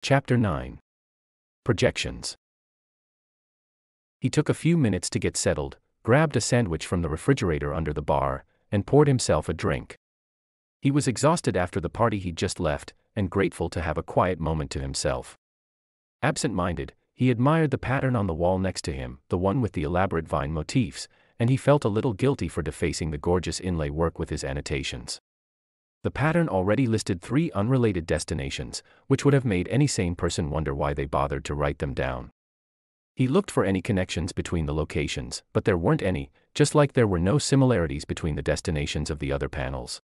Chapter 9. Projections. He took a few minutes to get settled, grabbed a sandwich from the refrigerator under the bar, and poured himself a drink. He was exhausted after the party he'd just left, and grateful to have a quiet moment to himself. Absent-minded, he admired the pattern on the wall next to him, the one with the elaborate vine motifs, and he felt a little guilty for defacing the gorgeous inlay work with his annotations. The pattern already listed 3 unrelated destinations, which would have made any sane person wonder why they bothered to write them down. He looked for any connections between the locations, but there weren't any, just like there were no similarities between the destinations of the other panels.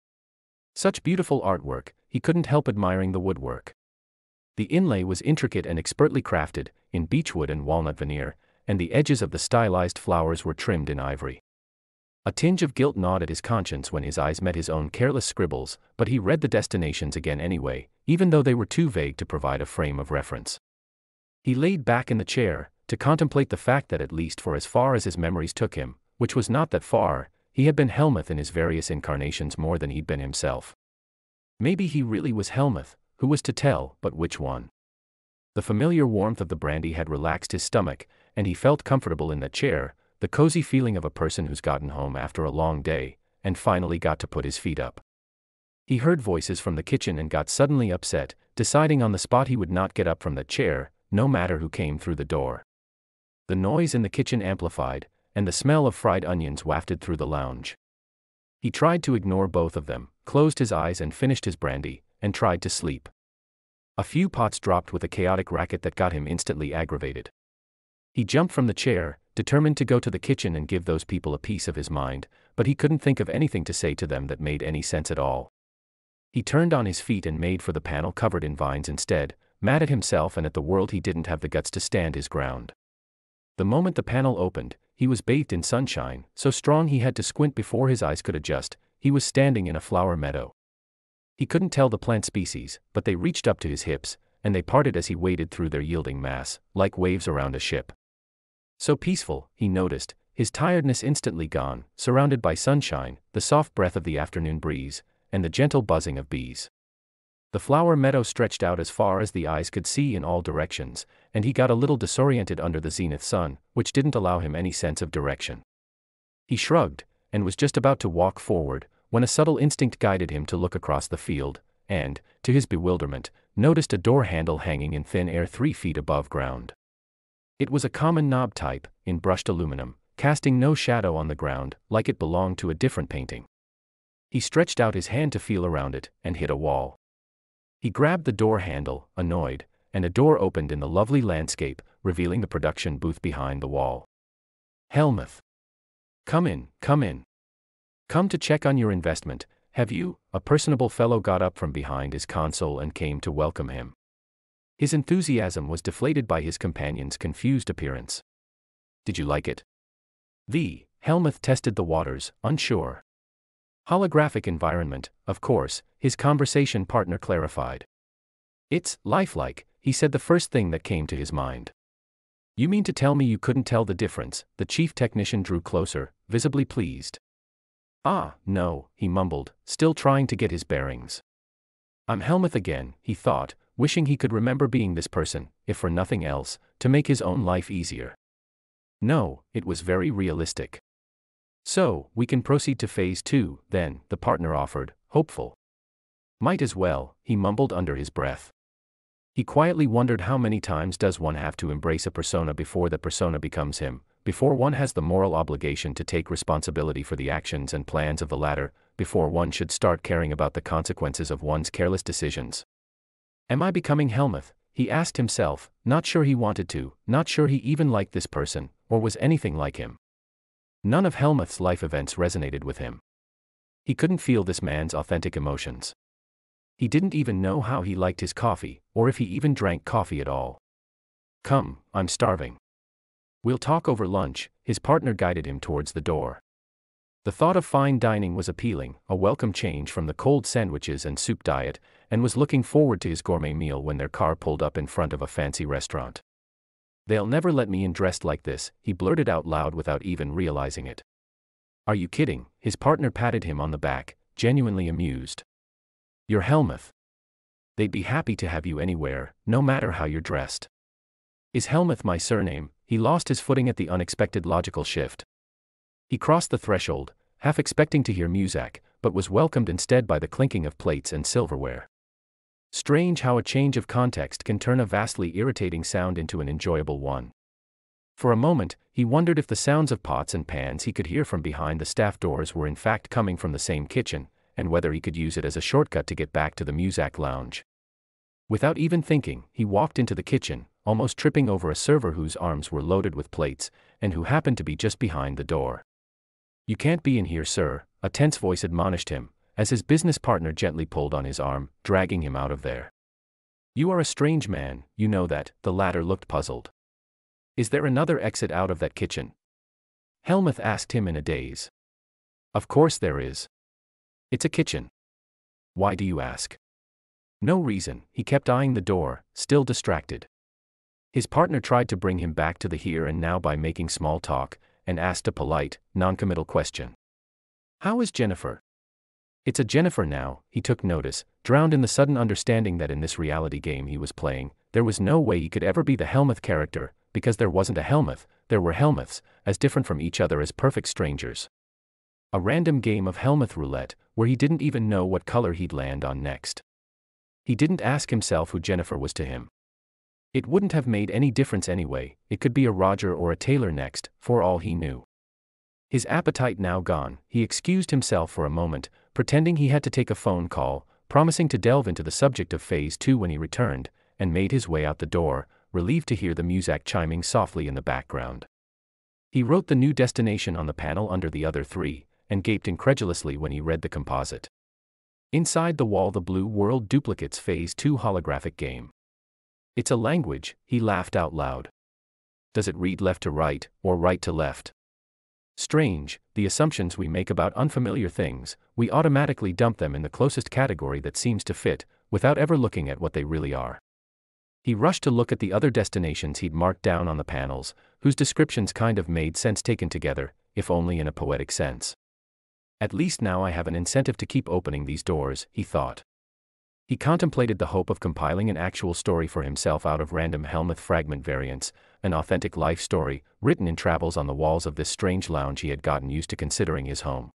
Such beautiful artwork, he couldn't help admiring the woodwork. The inlay was intricate and expertly crafted, in beechwood and walnut veneer, and the edges of the stylized flowers were trimmed in ivory. A tinge of guilt gnawed at his conscience when his eyes met his own careless scribbles, but he read the destinations again anyway, even though they were too vague to provide a frame of reference. He laid back in the chair, to contemplate the fact that at least for as far as his memories took him, which was not that far, he had been Helmuth in his various incarnations more than he'd been himself. Maybe he really was Helmuth, who was to tell, but which one? The familiar warmth of the brandy had relaxed his stomach, and he felt comfortable in that chair, the cozy feeling of a person who's gotten home after a long day, and finally got to put his feet up. He heard voices from the kitchen and got suddenly upset, deciding on the spot he would not get up from that chair, no matter who came through the door. The noise in the kitchen amplified, and the smell of fried onions wafted through the lounge. He tried to ignore both of them, closed his eyes and finished his brandy, and tried to sleep. A few pots dropped with a chaotic racket that got him instantly aggravated. He jumped from the chair, determined to go to the kitchen and give those people a piece of his mind, but he couldn't think of anything to say to them that made any sense at all. He turned on his feet and made for the panel covered in vines instead, mad at himself and at the world he didn't have the guts to stand his ground. The moment the panel opened, he was bathed in sunshine, so strong he had to squint before his eyes could adjust. He was standing in a flower meadow. He couldn't tell the plant species, but they reached up to his hips, and they parted as he waded through their yielding mass, like waves around a ship. So peaceful, he noticed, his tiredness instantly gone, surrounded by sunshine, the soft breath of the afternoon breeze, and the gentle buzzing of bees. The flower meadow stretched out as far as the eyes could see in all directions, and he got a little disoriented under the zenith sun, which didn't allow him any sense of direction. He shrugged, and was just about to walk forward, when a subtle instinct guided him to look across the field, and, to his bewilderment, noticed a door handle hanging in thin air 3 feet above ground. It was a common knob type, in brushed aluminum, casting no shadow on the ground, like it belonged to a different painting. He stretched out his hand to feel around it, and hit a wall. He grabbed the door handle, annoyed, and a door opened in the lovely landscape, revealing the production booth behind the wall. Helmuth. Come in, come in. Come to check on your investment, have you? A personable fellow got up from behind his console and came to welcome him. His enthusiasm was deflated by his companion's confused appearance. Did you like it? Helmuth tested the waters, unsure. Holographic environment, of course, his conversation partner clarified. It's lifelike, he said, the first thing that came to his mind. You mean to tell me you couldn't tell the difference? The chief technician drew closer, visibly pleased. Ah, no, he mumbled, still trying to get his bearings. I'm Helmuth again, he thought, wishing he could remember being this person, if for nothing else, to make his own life easier. No, it was very realistic. So, we can proceed to phase 2, then, the partner offered, hopeful. Might as well, he mumbled under his breath. He quietly wondered how many times does one have to embrace a persona before that persona becomes him, before one has the moral obligation to take responsibility for the actions and plans of the latter, before one should start caring about the consequences of one's careless decisions. Am I becoming Helmuth? He asked himself, not sure he wanted to, not sure he even liked this person, or was anything like him. None of Helmuth's life events resonated with him. He couldn't feel this man's authentic emotions. He didn't even know how he liked his coffee, or if he even drank coffee at all. Come, I'm starving. We'll talk over lunch, his partner guided him towards the door. The thought of fine dining was appealing, a welcome change from the cold sandwiches and soup diet, and was looking forward to his gourmet meal when their car pulled up in front of a fancy restaurant. They'll never let me in dressed like this, he blurted out loud without even realizing it. Are you kidding? His partner patted him on the back, genuinely amused. You're Helmuth. They'd be happy to have you anywhere, no matter how you're dressed. Is Helmuth my surname? He lost his footing at the unexpected logical shift. He crossed the threshold, half expecting to hear muzak, but was welcomed instead by the clinking of plates and silverware. Strange how a change of context can turn a vastly irritating sound into an enjoyable one. For a moment, he wondered if the sounds of pots and pans he could hear from behind the staff doors were in fact coming from the same kitchen, and whether he could use it as a shortcut to get back to the muzak lounge. Without even thinking, he walked into the kitchen, almost tripping over a server whose arms were loaded with plates, and who happened to be just behind the door. "You can't be in here, sir," a tense voice admonished him, as his business partner gently pulled on his arm, dragging him out of there. "You are a strange man, you know that," the latter looked puzzled. "Is there another exit out of that kitchen?" Helmuth asked him in a daze. "Of course there is. It's a kitchen. Why do you ask?" "No reason," he kept eyeing the door, still distracted. His partner tried to bring him back to the here and now by making small talk, and asked a polite, noncommittal question. "How is Jennifer?" It's a Jennifer now, he took notice, drowned in the sudden understanding that in this reality game he was playing, there was no way he could ever be the Helmuth character, because there wasn't a Helmuth, there were Helmuths, as different from each other as perfect strangers. A random game of Helmuth roulette, where he didn't even know what color he'd land on next. He didn't ask himself who Jennifer was to him. It wouldn't have made any difference anyway, it could be a Roger or a Taylor next, for all he knew. His appetite now gone, he excused himself for a moment, pretending he had to take a phone call, promising to delve into the subject of Phase 2 when he returned, and made his way out the door, relieved to hear the muzak chiming softly in the background. He wrote the new destination on the panel under the other three, and gaped incredulously when he read the composite. Inside the wall the blue world duplicates Phase 2 holographic game. It's a language, he laughed out loud. Does it read left to right, or right to left? Strange, the assumptions we make about unfamiliar things, we automatically dump them in the closest category that seems to fit, without ever looking at what they really are. He rushed to look at the other destinations he'd marked down on the panels, whose descriptions kind of made sense taken together, if only in a poetic sense. At least now I have an incentive to keep opening these doors, he thought. He contemplated the hope of compiling an actual story for himself out of random Helmuth fragment variants, an authentic life story, written in travels on the walls of this strange lounge he had gotten used to considering his home.